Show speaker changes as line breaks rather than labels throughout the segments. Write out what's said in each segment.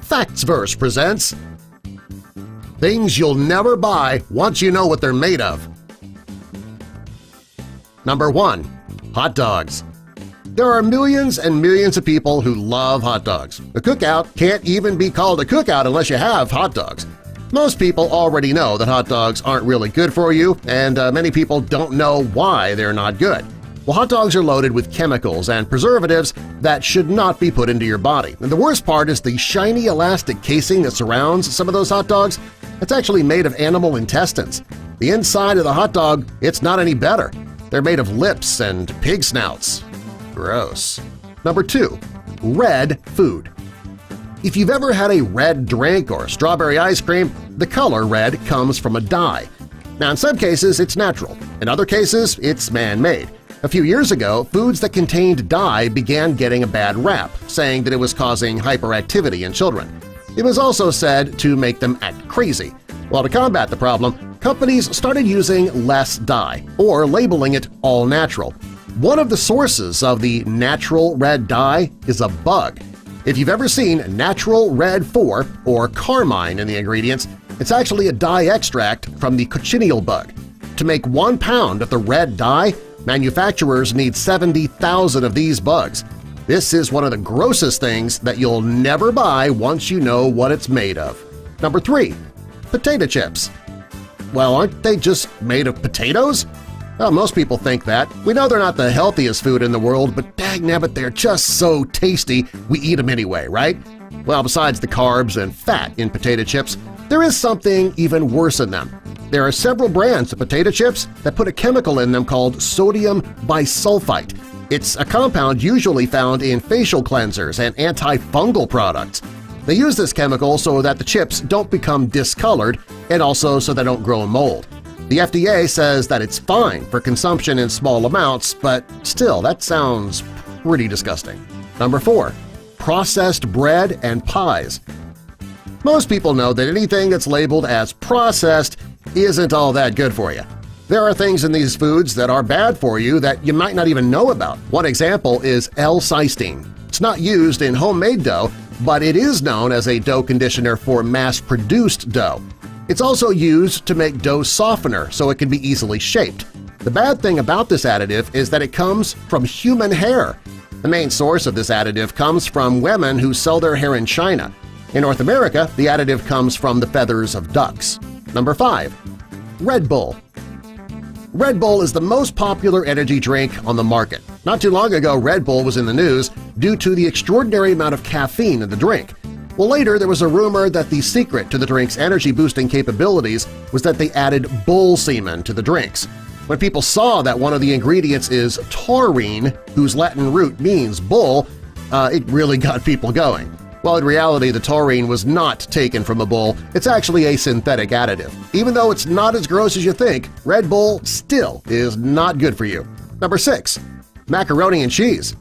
Factsverse presents Things You'll Never Buy Once You Know What They're Made Of. Number 1. Hot dogs. There are millions and millions of people who love hot dogs. A cookout can't even be called a cookout unless you have hot dogs. Most people already know that hot dogs aren't really good for you, and many people don't know why they're not good. Well, hot dogs are loaded with chemicals and preservatives that should not be put into your body. And the worst part is the shiny elastic casing that surrounds some of those hot dogs. It's actually made of animal intestines. The inside of the hot dog, it's not any better. They're made of lips and pig snouts. Gross. Number 2. Red food. If you've ever had a red drink or strawberry ice cream, the color red comes from a dye. Now, in some cases, it's natural. In other cases, it's man-made. A few years ago, foods that contained dye began getting a bad rap, saying that it was causing hyperactivity in children. It was also said to make them act crazy. Well, to combat the problem, companies started using less dye, or labeling it all natural. One of the sources of the natural red dye is a bug. If you've ever seen Natural Red 4 or carmine in the ingredients, it's actually a dye extract from the cochineal bug. To make 1 pound of the red dye, manufacturers need 70,000 of these bugs. This is one of the grossest things that you'll never buy once you know what it's made of. Number 3. Potato chips. Well, aren't they just made of potatoes? Well, most people think that. We know they're not the healthiest food in the world, but dagnabbit, they're just so tasty we eat them anyway, right? Well, besides the carbs and fat in potato chips, there is something even worse in them. There are several brands of potato chips that put a chemical in them called sodium bisulfite. It's a compound usually found in facial cleansers and antifungal products. They use this chemical so that the chips don't become discolored and also so they don't grow mold. The FDA says that it's fine for consumption in small amounts, but still, that sounds pretty disgusting. Number 4. Processed bread and pies. Most people know that anything that's labeled as processed isn't all that good for you. There are things in these foods that are bad for you that you might not even know about. One example is L-cysteine. It's not used in homemade dough, but it is known as a dough conditioner for mass-produced dough. It's also used to make dough softener so it can be easily shaped. The bad thing about this additive is that it comes from human hair. The main source of this additive comes from women who sell their hair in China. In North America, the additive comes from the feathers of ducks. Number 5. Red Bull. Red Bull is the most popular energy drink on the market. Not too long ago, Red Bull was in the news due to the extraordinary amount of caffeine in the drink. Well, later there was a rumor that the secret to the drink's energy-boosting capabilities was that they added bull semen to the drinks. When people saw that one of the ingredients is taurine, whose Latin root means bull, it really got people going. Well, in reality, the taurine was not taken from a bull. It's actually a synthetic additive. Even though it's not as gross as you think, Red Bull still is not good for you. Number 6. Macaroni and cheese.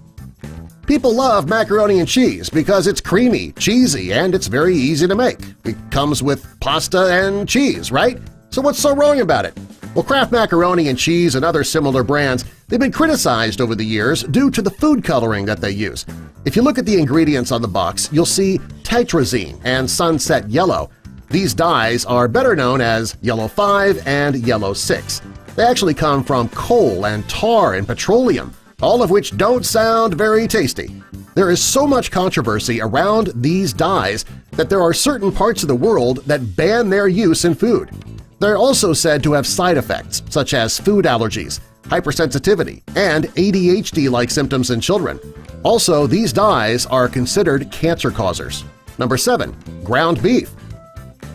People love macaroni and cheese because it's creamy, cheesy, and it's very easy to make. It comes with pasta and cheese, right? So what's so wrong about it? Well, Kraft Macaroni and Cheese and other similar brands, they've been criticized over the years due to the food coloring that they use. If you look at the ingredients on the box, you'll see tetrazine and sunset yellow. These dyes are better known as Yellow 5 and Yellow 6. They actually come from coal and tar and petroleum, all of which don't sound very tasty. There is so much controversy around these dyes that there are certain parts of the world that ban their use in food. They're also said to have side effects such as food allergies, hypersensitivity, and ADHD-like symptoms in children. Also, these dyes are considered cancer causers. Number 7. Ground beef.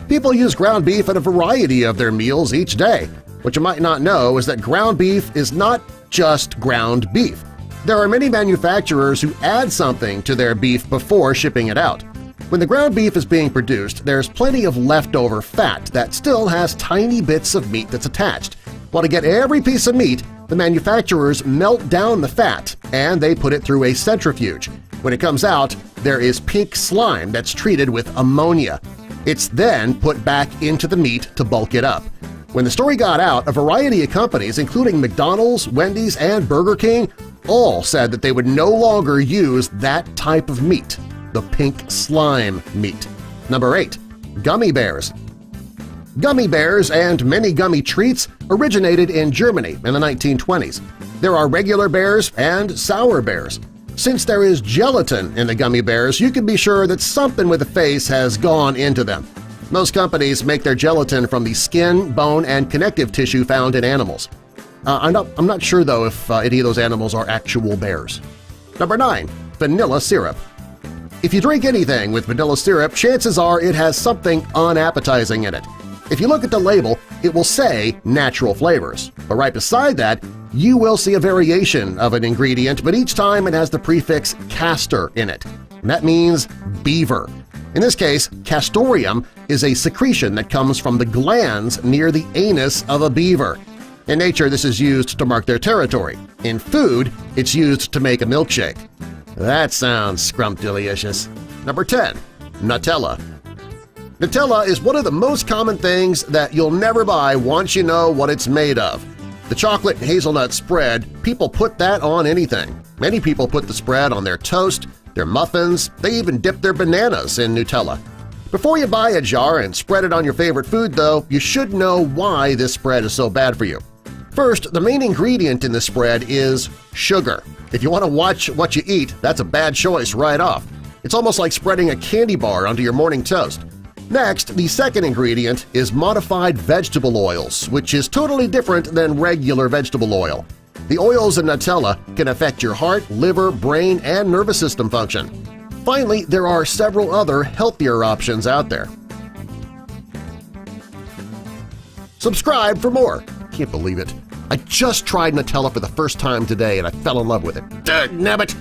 People use ground beef in a variety of their meals each day. What you might not know is that ground beef is not just ground beef. There are many manufacturers who add something to their beef before shipping it out. When the ground beef is being produced, there's plenty of leftover fat that still has tiny bits of meat that's attached. Well, to get every piece of meat, the manufacturers melt down the fat and they put it through a centrifuge. When it comes out, there is pink slime that's treated with ammonia. It's then put back into the meat to bulk it up. When the story got out, a variety of companies, including McDonald's, Wendy's, and Burger King, all said that they would no longer use that type of meat, the pink slime meat. Number 8. Gummy bears. Gummy bears and many gummy treats originated in Germany in the 1920s. There are regular bears and sour bears. Since there is gelatin in the gummy bears, you can be sure that something with a face has gone into them. Most companies make their gelatin from the skin, bone, and connective tissue found in animals. I'm not sure, though, if any of those animals are actual bears. Number 9. Vanilla syrup. If you drink anything with vanilla syrup, chances are it has something unappetizing in it. If you look at the label, it will say natural flavors, but right beside that, you will see a variation of an ingredient, but each time it has the prefix castor in it. And that means beaver. In this case, castoreum is a secretion that comes from the glands near the anus of a beaver. In nature, this is used to mark their territory. In food, it's used to make a milkshake. That sounds scrumptious. Number 10. Nutella. Nutella is one of the most common things that you'll never buy once you know what it's made of. The chocolate hazelnut spread, people put that on anything. Many people put the spread on their toast, their muffins, they even dip their bananas in Nutella. Before you buy a jar and spread it on your favorite food, though, you should know why this spread is so bad for you. First, the main ingredient in the spread is sugar. If you want to watch what you eat, that's a bad choice right off. It's almost like spreading a candy bar onto your morning toast. Next, the second ingredient is modified vegetable oils, which is totally different than regular vegetable oil. The oils in Nutella can affect your heart, liver, brain, and nervous system function. Finally, there are several other healthier options out there. Subscribe for more! Can't believe it. I just tried Nutella for the first time today and I fell in love with it. Nabbit!